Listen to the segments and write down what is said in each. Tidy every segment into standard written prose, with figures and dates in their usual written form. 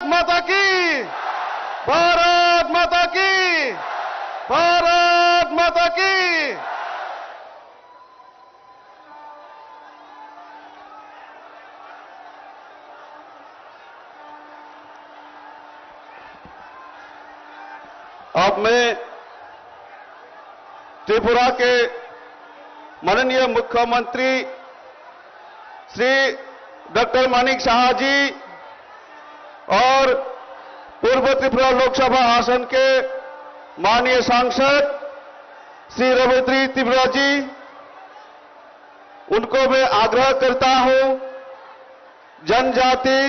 माता की, भारत माता की, भारत माता की। अब मैं त्रिपुरा के माननीय मुख्यमंत्री श्री डॉक्टर मानिक शाह जी और पूर्व त्रिपुरा लोकसभा आसन के माननीय सांसद श्री रविंद्र त्रिपुरा जी, उनको मैं आग्रह करता हूं जनजाति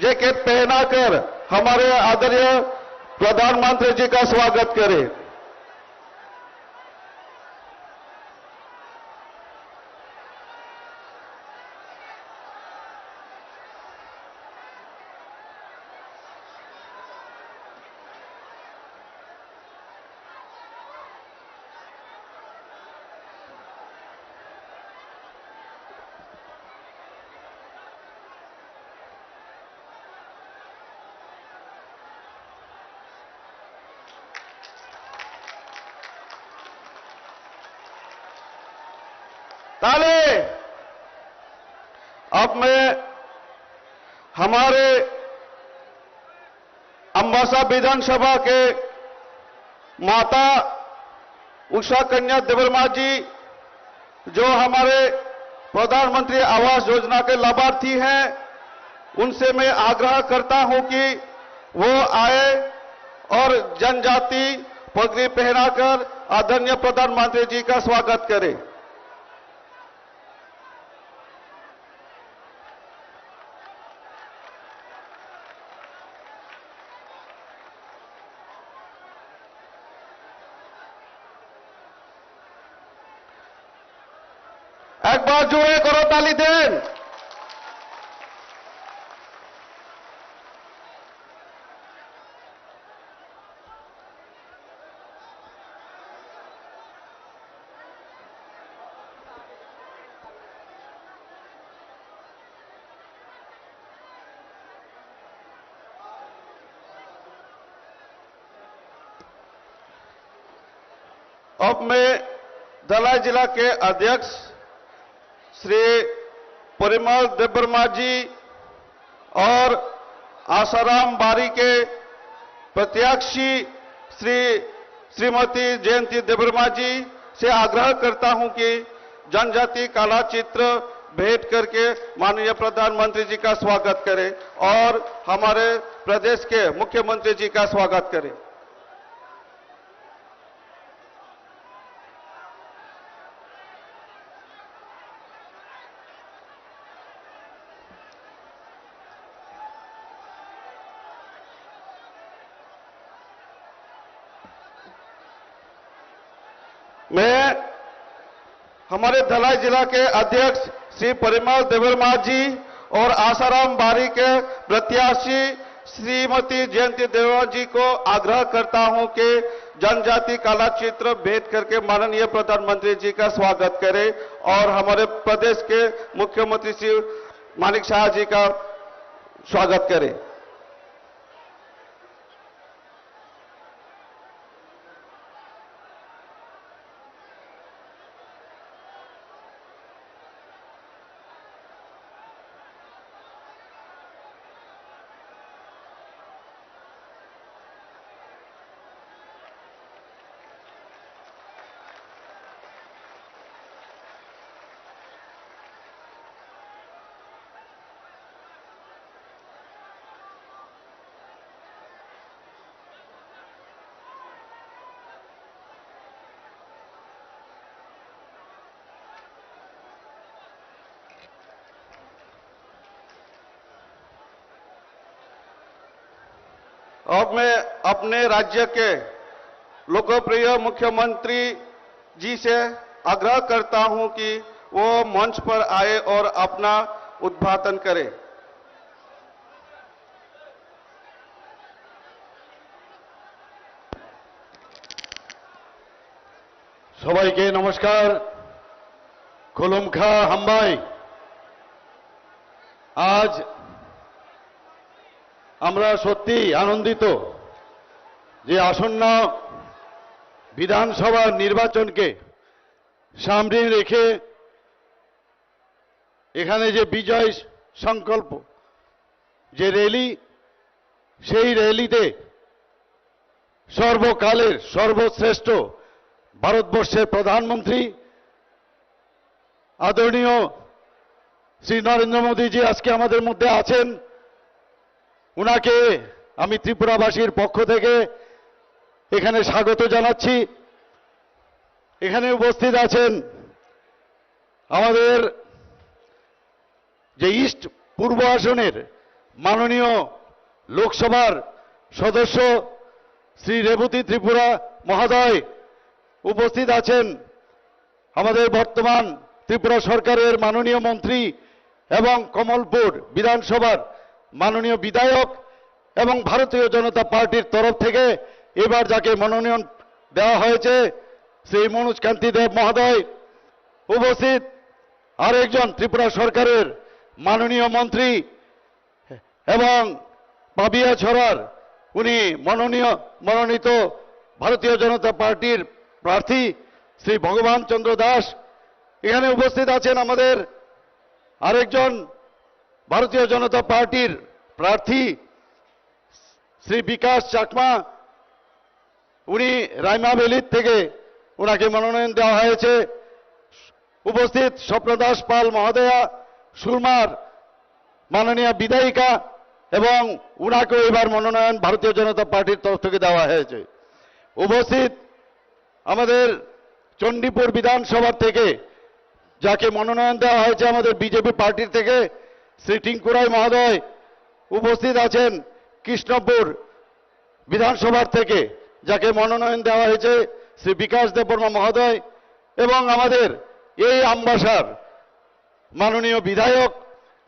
जैकेट पहनाकर हमारे आदरणीय प्रधानमंत्री जी का स्वागत करें। ताले। अब मैं हमारे अंबासा विधानसभा के माता उषा कन्या देवर्मा जी, जो हमारे प्रधानमंत्री आवास योजना के लाभार्थी हैं, उनसे मैं आग्रह करता हूं कि वो आए और जनजाति पगड़ी पहनाकर आदरणीय प्रधानमंत्री जी का स्वागत करें। एक बार जोरे करो ताली दें। अब मैं धलाई जिला के अध्यक्ष श्री परिमल देवर्मा जी और आसाराम बारी के प्रत्याशी श्रीमती जयंती देवर्मा जी से आग्रह करता हूं कि जनजाति कला चित्र भेंट करके माननीय प्रधानमंत्री जी का स्वागत करें और हमारे प्रदेश के मुख्यमंत्री जी का स्वागत करें। मैं हमारे धलाई जिला के अध्यक्ष श्री परिमल देवर्मा जी और आसाराम बारी के प्रत्याशी श्रीमती जयंती देवर्मा जी को आग्रह करता हूं कि जनजाति कला चित्र भेंट करके माननीय प्रधानमंत्री जी का स्वागत करें और हमारे प्रदेश के मुख्यमंत्री श्री मानिक शाह जी का स्वागत करें। अब मैं अपने राज्य के लोकप्रिय मुख्यमंत्री जी से आग्रह करता हूं कि वो मंच पर आए और अपना उद्घाटन करें। सबाइके नमस्कार, खुलुमखा हामबाय। आज আমরা সত্যি আনন্দিত যে আসন্ন বিধানসভা নির্বাচনকে সামনে রেখে এখানে যে বিজয় সংকল্প যে র্যালি, সেই র্যালিতে সর্বকালের সর্বশ্রেষ্ঠ ভারতবর্ষের প্রধানমন্ত্রী আদরণীয় শ্রী নরেন্দ্র মোদীজি আজকে আমাদের মধ্যে আছেন। উনাকে আমি ত্রিপুরাবাসীর পক্ষ থেকে এখানে স্বাগত জানাচ্ছি। এখানে উপস্থিত আছেন আমাদের যে ইস্ট পূর্ব আসনের মাননীয় লোকসভার সদস্য শ্রী রেবতী ত্রিপুরা মহোদয়, উপস্থিত আছেন আমাদের বর্তমান ত্রিপুরা সরকারের মাননীয় মন্ত্রী এবং কমলপুর বিধানসভার মাননীয় বিধায়ক এবং ভারতীয় জনতা পার্টির তরফ থেকে এবার যাকে মনোনয়ন দেওয়া হয়েছে শ্রী মনোজ কান্তি দেব মহোদয়, উপস্থিত আরেকজন ত্রিপুরা সরকারের মাননীয় মন্ত্রী এবং পাবিয়া ছড়ার উনি মনোনীত ভারতীয় জনতা পার্টির প্রার্থী শ্রী ভগবান চন্দ্র দাস। এখানে উপস্থিত আছেন আমাদের আরেকজন ভারতীয় জনতা পার্টির প্রার্থী শ্রী বিকাশ চাকমা, উনি রাইমাবেলির থেকে ওনাকে মনোনয়ন দেওয়া হয়েছে। উপস্থিত স্বপ্নদাস পাল মহোদয়া, সুরমার মাননীয় বিধায়িকা, এবং উনাকেও এবার মনোনয়ন ভারতীয় জনতা পার্টির তরফ থেকে দেওয়া হয়েছে। উপস্থিত আমাদের চণ্ডীপুর বিধানসভা থেকে যাকে মনোনয়ন দেওয়া হয়েছে আমাদের বিজেপি পার্টির থেকে শ্রী টিঙ্কু রায় মহোদয়, উপস্থিত আছেন কৃষ্ণপুর বিধানসভার থেকে যাকে মনোনয়ন দেওয়া হয়েছে শ্রী বিকাশ দেববর্মা মহোদয়, এবং আমাদের এই আমবাসার মাননীয় বিধায়ক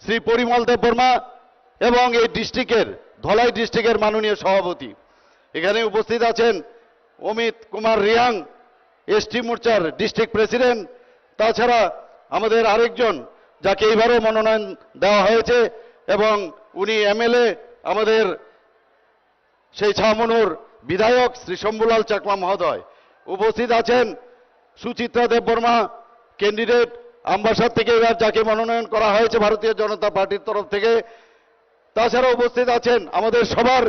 শ্রী পরিমল দেববর্মা এবং এই ডিস্ট্রিক্টের ধলাই ডিস্ট্রিক্টের মাননীয় সভাপতি। এখানে উপস্থিত আছেন অমিত কুমার রিয়াং, এসটি মোর্চার ডিস্ট্রিক্ট প্রেসিডেন্ট। তাছাড়া আমাদের আরেকজন যাকে এবারও মনোনয়ন দেওয়া হয়েছে এবং উনি এমএলএ আমাদের সেই ছামনুর বিধায়ক শ্রী শম্ভুলাল চাকমা মহোদয়। উপস্থিত আছেন সুচিত্রা দেববর্মা, ক্যান্ডিডেট আমবাসার থেকে এবার যাকে মনোনয়ন করা হয়েছে ভারতীয় জনতা পার্টির তরফ থেকে। তাছাড়া উপস্থিত আছেন আমাদের সবার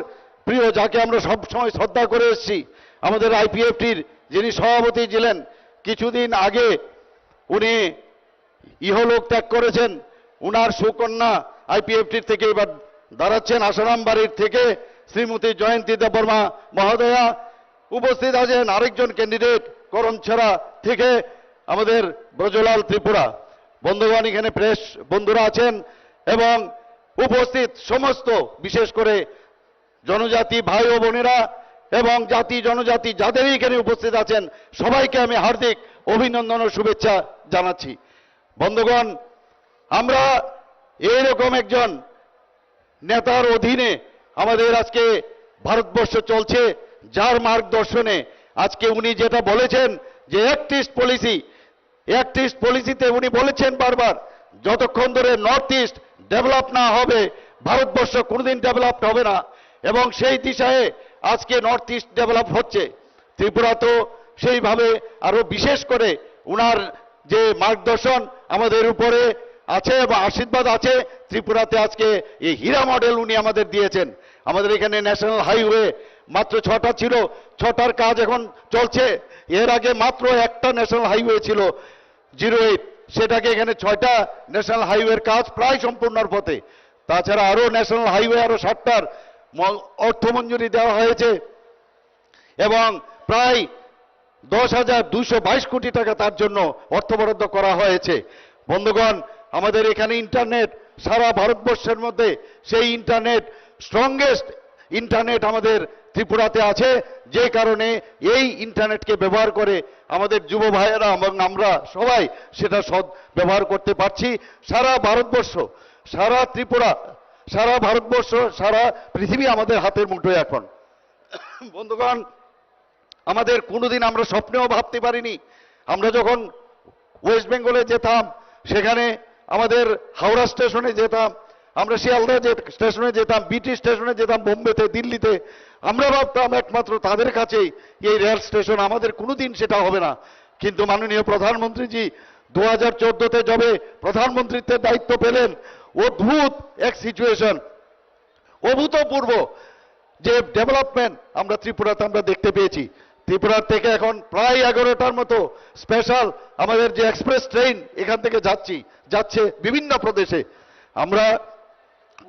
প্রিয়, যাকে আমরা সবসময় শ্রদ্ধা করে এসেছি, আমাদের আইপিএফটির যিনি সভাপতি ছিলেন, কিছুদিন আগে উনি ইহলোক ত্যাগ করেছেন, উনার সুকন্যা আইপিএফটির থেকে এবার দাঁড়াচ্ছেন আসারাম বাড়ির থেকে শ্রীমতী জয়ন্তী দেববর্মা মহোদয়া। উপস্থিত আছেন আরেকজন ক্যান্ডিডেট করমছড়া থেকে আমাদের ব্রজলাল ত্রিপুরা। বন্ধুগণ, এখানে প্রেস বন্ধুরা আছেন এবং উপস্থিত সমস্ত বিশেষ করে জনজাতি ভাই ও বোনেরা এবং জাতি জনজাতি যাদেরই এখানে উপস্থিত আছেন সবাইকে আমি হার্দিক অভিনন্দন ও শুভেচ্ছা জানাচ্ছি। বন্ধুগণ, আমরা এইরকম একজন নেতার অধীনে আমাদের আজকে ভারতবর্ষ চলছে, যার মার্গদর্শনে আজকে উনি যেটা বলেছেন যে অ্যাক্ট ইস্ট পলিসিতে উনি বলেছেন বারবার, যতক্ষণ ধরে নর্থ ইস্ট ডেভেলপ না হবে ভারতবর্ষ কোনোদিন ডেভেলপড হবে না, এবং সেই দিশায় আজকে নর্থ ইস্ট ডেভেলপ হচ্ছে। ত্রিপুরা তো সেইভাবে আরো বিশেষ করে উনার যে মার্গদর্শন আমাদের উপরে আছে এবং আশীর্বাদ আছে, ত্রিপুরাতে আজকে এই হীরা মডেল উনি আমাদের দিয়েছেন। আমাদের এখানে ন্যাশনাল হাইওয়ে মাত্র 6টা ছিল, 6টার কাজ এখন চলছে। এর আগে মাত্র একটা ন্যাশনাল হাইওয়ে ছিল 08, সেটাকে এখানে 6টা ন্যাশনাল হাইওয়ের কাজ প্রায় সম্পূর্ণর পথে। তাছাড়া আরো ন্যাশনাল হাইওয়ে আরো 7টার অর্থ মঞ্জুরি দেওয়া হয়েছে এবং প্রায় 10,222 কোটি টাকা তার জন্য অর্থ বরাদ্দ করা হয়েছে। বন্ধুগণ, আমাদের এখানে ইন্টারনেট সারা ভারতবর্ষের মধ্যে সেই ইন্টারনেট স্ট্রংগেস্ট ইন্টারনেট আমাদের ত্রিপুরাতে আছে, যে কারণে এই ইন্টারনেটকে ব্যবহার করে আমাদের যুব ভাইয়েরা এবং আমরা সবাই সেটা সদ ব্যবহার করতে পারছি। সারা ভারতবর্ষ, সারা ত্রিপুরা, সারা ভারতবর্ষ, সারা পৃথিবী আমাদের হাতের মুঠোয় এখন। বন্ধুগণ, আমাদের কোনোদিন আমরা স্বপ্নেও ভাবতে পারিনি, আমরা যখন ওয়েস্ট বেঙ্গলে যেতাম সেখানে আমাদের হাওড়া স্টেশনে যেতাম, আমরা শিয়ালদা স্টেশনে যেতাম, বিটি স্টেশনে যেতাম, বোম্বেতে, দিল্লিতে, আমরা ভাবতাম একমাত্র তাদের কাছেই এই রেল স্টেশন, আমাদের কোনোদিন সেটা হবে না। কিন্তু মাননীয় প্রধানমন্ত্রীজি 2014-তে যবে প্রধানমন্ত্রীত্বের দায়িত্ব পেলেন, অদ্ভুত এক সিচুয়েশন, অভূতপূর্ব যে ডেভেলপমেন্ট আমরা ত্রিপুরাতে আমরা দেখতে পেয়েছি। ত্রিপুরার থেকে এখন প্রায় 11টার মতো স্পেশাল আমাদের যে এক্সপ্রেস ট্রেন এখান থেকে যাচ্ছে বিভিন্ন প্রদেশে। আমরা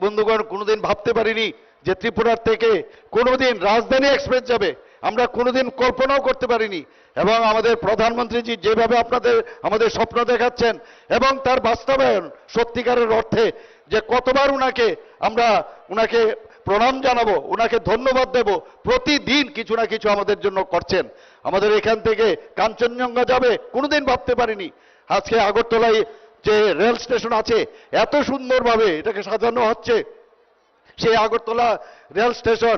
বন্ধুগণ কোনোদিন ভাবতে পারিনি যে ত্রিপুরার থেকে কোনোদিন রাজধানী এক্সপ্রেস যাবে, আমরা কোনোদিন কল্পনাও করতে পারিনি। এবং আমাদের প্রধানমন্ত্রীজি যেভাবে আমাদের স্বপ্ন দেখাচ্ছেন এবং তার বাস্তবায়ন সত্যিকারের অর্থে যে কতবার উনাকে প্রণাম জানাবো, উনাকে ধন্যবাদ দেব, প্রতিদিন কিছু না কিছু আমাদের জন্য করছেন। আমাদের এখান থেকে কাঞ্চনজঙ্ঘা যাবে কোনোদিন ভাবতে পারিনি। আজকে আগরতলায় যে রেল স্টেশন আছে এত সুন্দরভাবে এটাকে সাজানো হচ্ছে, সেই আগরতলা রেল স্টেশন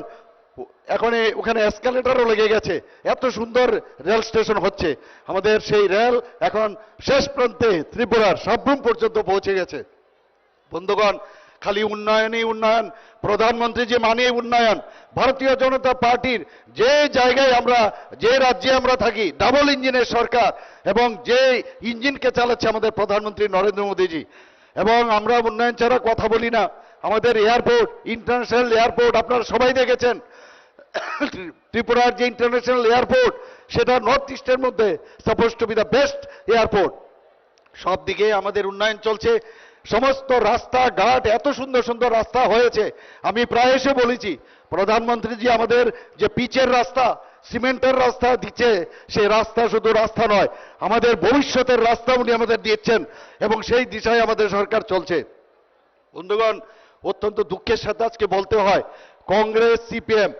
এখন ওখানে এসকালেটরও লেগে গেছে, এত সুন্দর রেল স্টেশন হচ্ছে। আমাদের সেই রেল এখন শেষ প্রান্তে ত্রিপুরার সাব্রুম পর্যন্ত পৌঁছে গেছে। বন্ধুগণ, খালি উন্নয়নই উন্নয়ন, প্রধানমন্ত্রী যে মানে উন্নয়ন। ভারতীয় জনতা পার্টির যে জায়গায় যে রাজ্যে আমরা থাকি, ডাবল ইঞ্জিনের সরকার, এবং যে ইঞ্জিনকে চালাচ্ছে আমাদের প্রধানমন্ত্রী নরেন্দ্র মোদীজি। এবং আমরা উন্নয়ন ছাড়া কথা বলি না। আমাদের এয়ারপোর্ট, ইন্টারন্যাশনাল এয়ারপোর্ট আপনারা সবাই দেখেছেন। ত্রিপুরার যে ইন্টারন্যাশনাল এয়ারপোর্ট সেটা নর্থ ইস্টের মধ্যে suppose two B the best airport. সব দিকে আমাদের উন্নয়ন চলছে। সমস্ত রাস্তাঘাট এত সুন্দর সুন্দর রাস্তা হয়েছে। আমি প্রায় এসে বলেছি, প্রধানমন্ত্রীজি আমাদের যে পিচের রাস্তা, সিমেন্টের রাস্তা দিচ্ছে, সেই রাস্তা শুধু রাস্তা নয়, আমাদের ভবিষ্যতের রাস্তা উনি আমাদের দিচ্ছেন এবং সেই দিশায় আমাদের সরকার চলছে। বন্ধুগণ, অত্যন্ত দুঃখের সাথে আজকে বলতে হয়, কংগ্রেস সিপিএম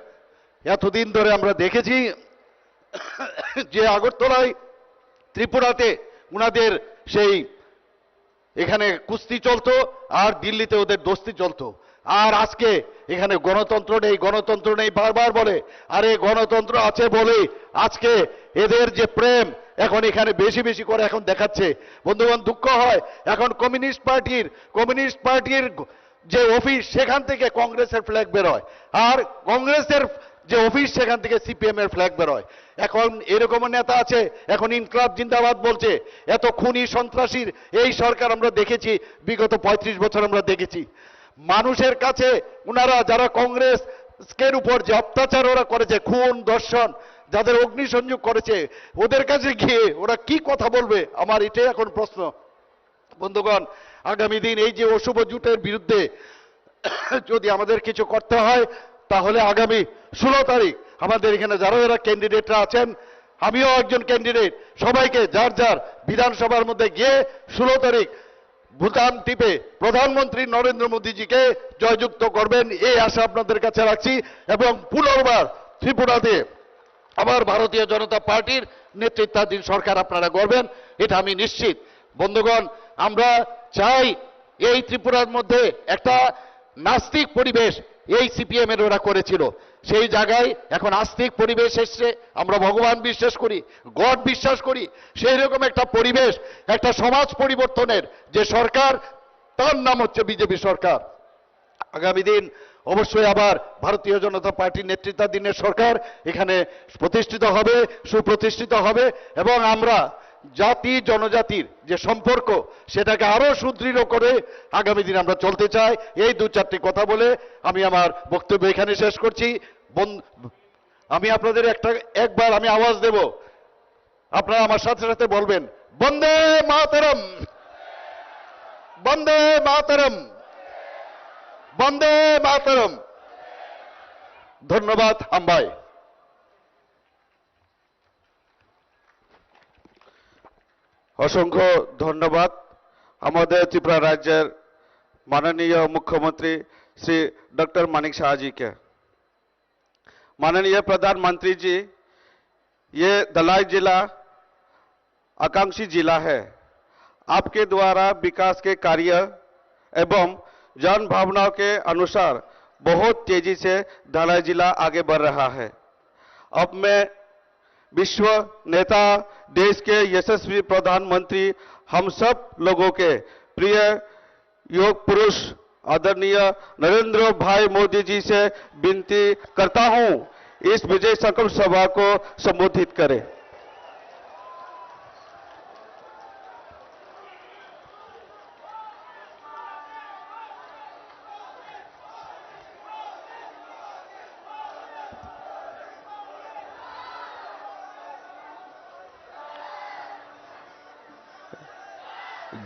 এতদিন ধরে আমরা দেখেছি যে আগরতলায় ত্রিপুরাতে উনাদের সেই এখানে কুস্তি চলতো আর দিল্লিতে ওদের দোস্তি চলতো। আর আজকে এখানে গণতন্ত্র নেই বারবার বলে, আরে গণতন্ত্র আছে বলে আজকে এদের যে প্রেম এখন এখানে বেশি বেশি করে এখন দেখাচ্ছে। বন্ধুগণ, দুঃখ হয় এখন কমিউনিস্ট পার্টির যে অফিস সেখান থেকে কংগ্রেসের ফ্ল্যাগ বেরোয়, আর কংগ্রেসের যে অফিস সেখান থেকে সিপিএম এর ফ্ল্যাগ বেরোয়। এখন এরকম নেতা আছে, এখন ইনকলাব জিন্দাবাদ বলছে। এত খুনি সন্ত্রাসীর এই সরকার আমরা দেখেছি, বিগত 35 বছর আমরা দেখেছি। মানুষের কাছে ওনারা যারা কংগ্রেসের উপর যে অত্যাচার ওরা করেছে, খুন দর্শন, যাদের অগ্নিসংযোগ করেছে, ওদের কাছে গিয়ে ওরা কি কথা বলবে, আমার এটাই এখন প্রশ্ন। বন্ধুগণ, আগামী দিন এই যে অশুভ জোটের বিরুদ্ধে যদি আমাদের কিছু করতে হয়, তাহলে আগামী 16 তারিখ আমাদের এখানে যারা এরা ক্যান্ডিডেটরা আছেন, আমিও একজন ক্যান্ডিডেট, সবাইকে যার যার বিধানসভার মধ্যে গিয়ে 16 তারিখ ভুটান টিপে প্রধানমন্ত্রী নরেন্দ্র মোদীজিকে জয়যুক্ত করবেন, এই আশা আপনাদের কাছে রাখছি। এবং পুনর্বার ত্রিপুরাতে আবার ভারতীয় জনতা পার্টির নেতৃত্বাধীন সরকার আপনারা গড়বেন, এটা আমি নিশ্চিত। বন্ধুগণ, আমরা চাই এই ত্রিপুরার মধ্যে একটা নাস্তিক পরিবেশ এই সিপিএম এর ওরা করেছিল, সেই জায়গায় এখন আস্তিক পরিবেশ এসছে। আমরা ভগবান বিশ্বাস করি, গড বিশ্বাস করি, সেই রকম একটা পরিবেশ, একটা সমাজ পরিবর্তনের যে সরকার, তার নাম হচ্ছে বিজেপি সরকার। আগামী দিন অবশ্যই আবার ভারতীয় জনতা পার্টির নেতৃত্বাধীনের সরকার এখানে প্রতিষ্ঠিত হবে, সুপ্রতিষ্ঠিত হবে, এবং আমরা জাতি জনজাতির যে সম্পর্ক সেটাকে আরো সুদৃঢ় করে আগামী দিন আমরা চলতে চাই। এই 2-4টি কথা বলে আমি আমার বক্তব্য এখানে শেষ করছি। আমি আপনাদের একবার আমি আওয়াজ দেব, আপনারা আমার সাথে সাথে বলবেন, বন্দে মাতরম, বন্দে মাতরম, বন্দে মাতরম। ধন্যবাদ আম্বাই। অসংখ্য ধন্যবাদ আমাদের ত্রিপুরা রাজ্যের माननीय मुख्यमंत्री श्री डॉक्टर मानिक शाह जी के। माननीय प्रधानमंत्री जी, ये धलाई जिला आकांक्षी जिला है। आपके द्वारा विकास के कार्य एवं जन भावनाओं के अनुसार बहुत तेजी से धलाई जिला आगे बढ़ रहा है। अब मैं विश्व नेता, देश के यशस्वी प्रधानमंत्री, हम सब लोगों के प्रिय योग पुरुष आदरणीय नरेंद्र भाई मोदी जी से विनती करता हूं इस विजय संकल्प सभा को संबोधित करें।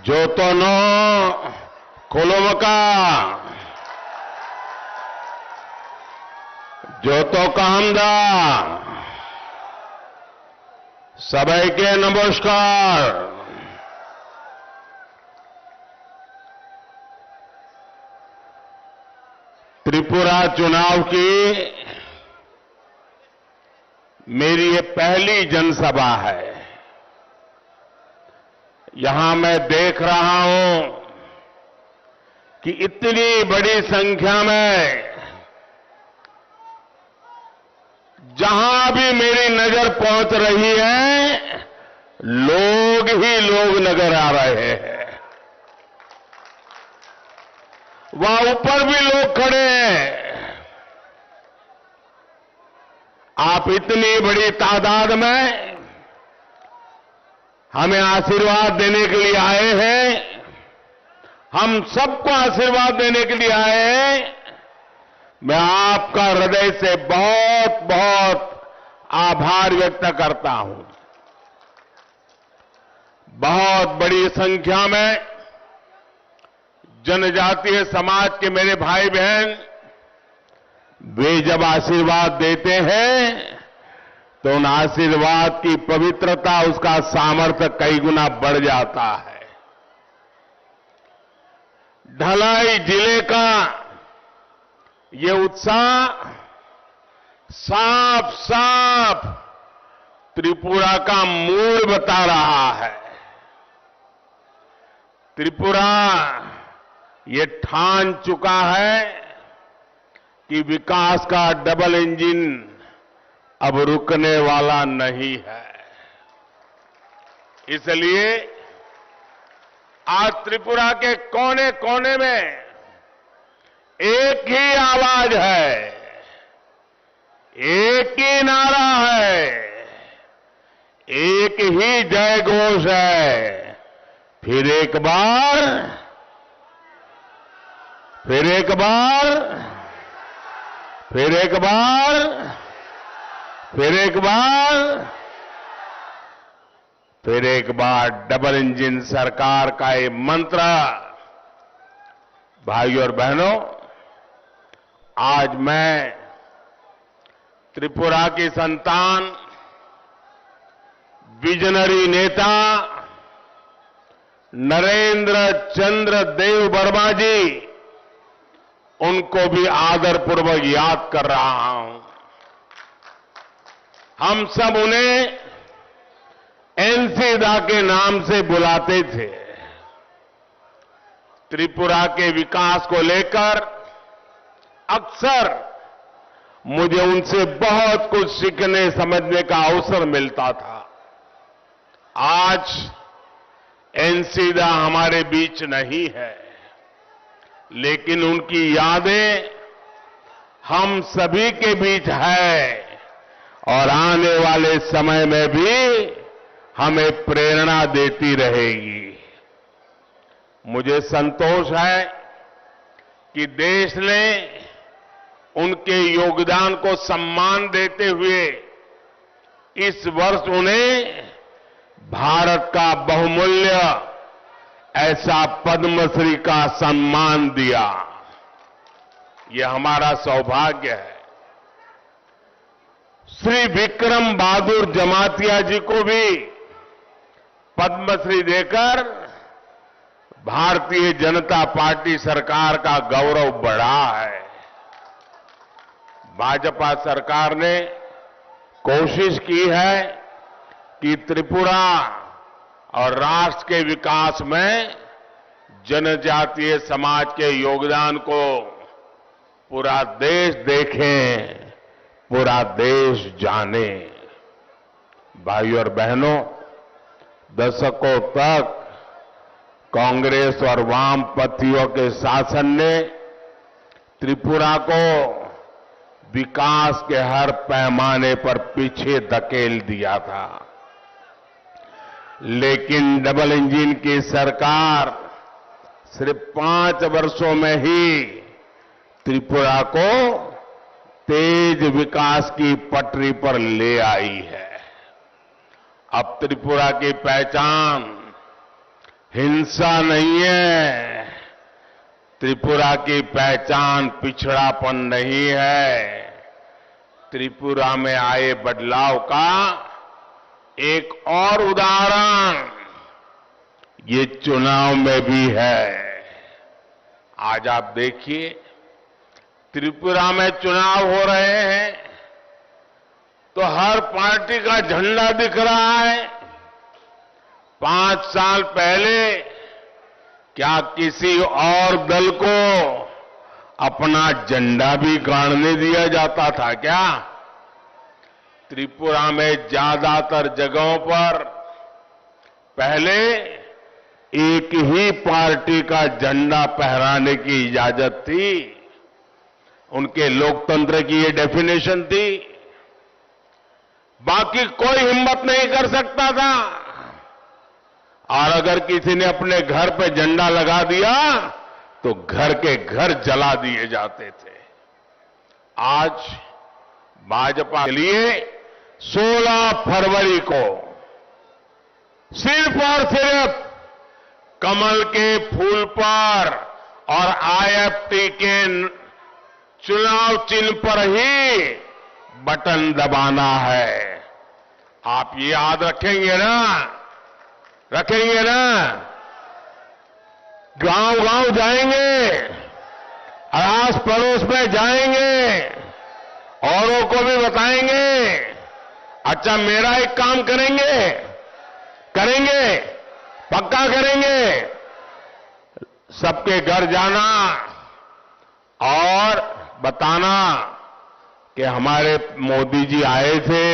जोतोनो कोलोमका जोतो कामदा सबके नमस्कार। त्रिपुरा चुनाव की मेरी ये पहली जनसभा है। यहां मैं देख रहा हूं कि इतनी बड़ी संख्या में जहां भी मेरी नजर पहुंच रही है लोग ही लोग नजर आ रहे हैं। वहां ऊपर भी लोग खड़े हैं। आप इतनी बड़ी तादाद में हमें आशीर्वाद देने के लिए आए हैं। हम सबको आशीर्वाद देने के लिए आए हैं। मैं आपका हृदय से बहुत बहुत आभार व्यक्त करता हूं। बहुत बड़ी संख्या में जनजातीय समाज के मेरे भाई बहन वे जब आशीर्वाद देते हैं तो उन आशीर्वाद की पवित्रता, उसका सामर्थ्य कई गुना बढ़ जाता है। ढलाई जिले का ये उत्साह साफ साफ त्रिपुरा का मूल बता रहा है। त्रिपुरा ये ठान चुका है कि विकास का डबल इंजन अब रुकने वाला नहीं है। इसलिए आज त्रिपुरा के कोने कोने में एक ही आवाज है, एक ही नारा है, एक ही जय घोष है। फिर एक बार, फिर एक बार, फिर एक बार, फिर एक बार, फिर एक बार डबल इंजन सरकार का ये मंत्र। भाइयों और बहनों, आज मैं त्रिपुरा की संतान, विजनरी नेता नरेंद्र चंद्र देव वर्मा जी, उनको भी आदरपूर्वक याद कर रहा हूं। हम सब उन्हें एनसीदा के नाम से बुलाते थे। त्रिपुरा के विकास को लेकर अक्सर मुझे उनसे बहुत कुछ सीखने समझने का अवसर मिलता था। आज एनसीदा हमारे बीच नहीं है, लेकिन उनकी यादें हम सभी के बीच है और आने वाले समय में भी हमें प्रेरणा देती रहेगी। मुझे संतोष है कि देश ने उनके योगदान को सम्मान देते हुए इस वर्ष उन्हें भारत का बहुमूल्य ऐसा पद्मश्री का सम्मान दिया। यह हमारा सौभाग्य है। श्री विक्रम बहादुर जमातिया जी को भी पद्मश्री देकर भारतीय जनता पार्टी सरकार का गौरव बढ़ा है। भाजपा सरकार ने कोशिश की है कि त्रिपुरा और राष्ट्र के विकास में जनजातीय समाज के योगदान को पूरा देश देखे, पूरा देश जाने। भाइयों और बहनों, दशकों तक कांग्रेस और वामपंथियों के शासन ने त्रिपुरा को विकास के हर पैमाने पर पीछे धकेल दिया था। लेकिन डबल इंजन की सरकार सिर्फ 5 वर्षों में ही त्रिपुरा को तेज विकास की पटरी पर ले आई है। अब त्रिपुरा की पहचान हिंसा नहीं है, त्रिपुरा की पहचान पिछड़ापन नहीं है। त्रिपुरा में आए बदलाव का एक और उदाहरण ये चुनाव में भी है। आज आप देखिए, त्रिपुरा में चुनाव हो रहे हैं तो हर पार्टी का झंडा दिख रहा है। 5 साल पहले क्या किसी और दल को अपना झंडा भी गाड़ने दिया जाता था क्या? त्रिपुरा में ज्यादातर जगहों पर पहले एक ही पार्टी का झंडा फहराने की इजाजत थी। उनके लोकतंत्र की ये डेफिनेशन थी। बाकी कोई हिम्मत नहीं कर सकता था। और अगर किसी ने अपने घर पे झंडा लगा दिया तो घर के घर जला दिए जाते थे। आज भाजपा के लिए 16 फरवरी को सिर्फ और सिर्फ कमल के फूल पर और IFT के चुनाव चिन्ह पर ही बटन दबाना है। आप ये याद रखेंगे ना? रखेंगे ना? गांव-गांव जाएंगे, आस पड़ोस में जाएंगे, औरों को भी बताएंगे। अच्छा, मेरा एक काम करेंगे, पक्का करेंगे। सबके घर जाना और बताना कि हमारे मोदी जी आए थे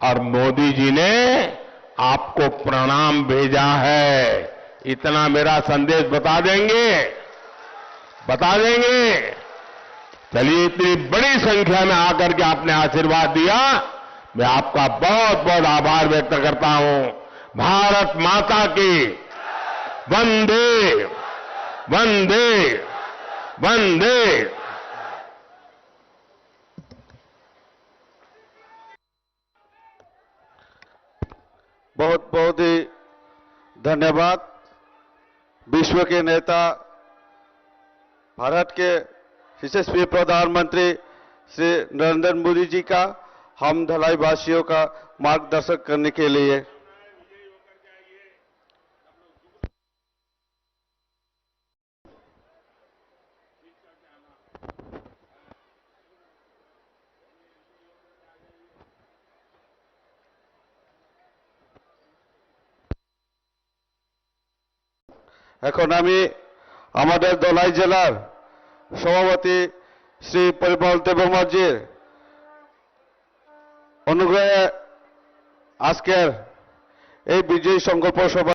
और मोदी जी ने आपको प्रणाम भेजा है। इतना मेरा संदेश बता देंगे? चलिए, इतनी बड़ी संख्या में आकर के आपने आशीर्वाद दिया, मैं आपका बहुत बहुत आभार व्यक्त करता हूं। भारत माता की वंदे वंदे वंदे। बहुत बहुत ही धन्यवाद। विश्व के नेता, भारत के यशस्वी प्रधानमंत्री श्री नरेंद्र मोदी जी का हम धलाई वासियों का मार्गदर्शन करने के लिए। এখন আমি আমাদের ধলাই জেলার সভাপতি শ্রী পরিমল দেববর্মাজির অনুগ্রহে আজকের এই বিজয়ী সংকল্প সভা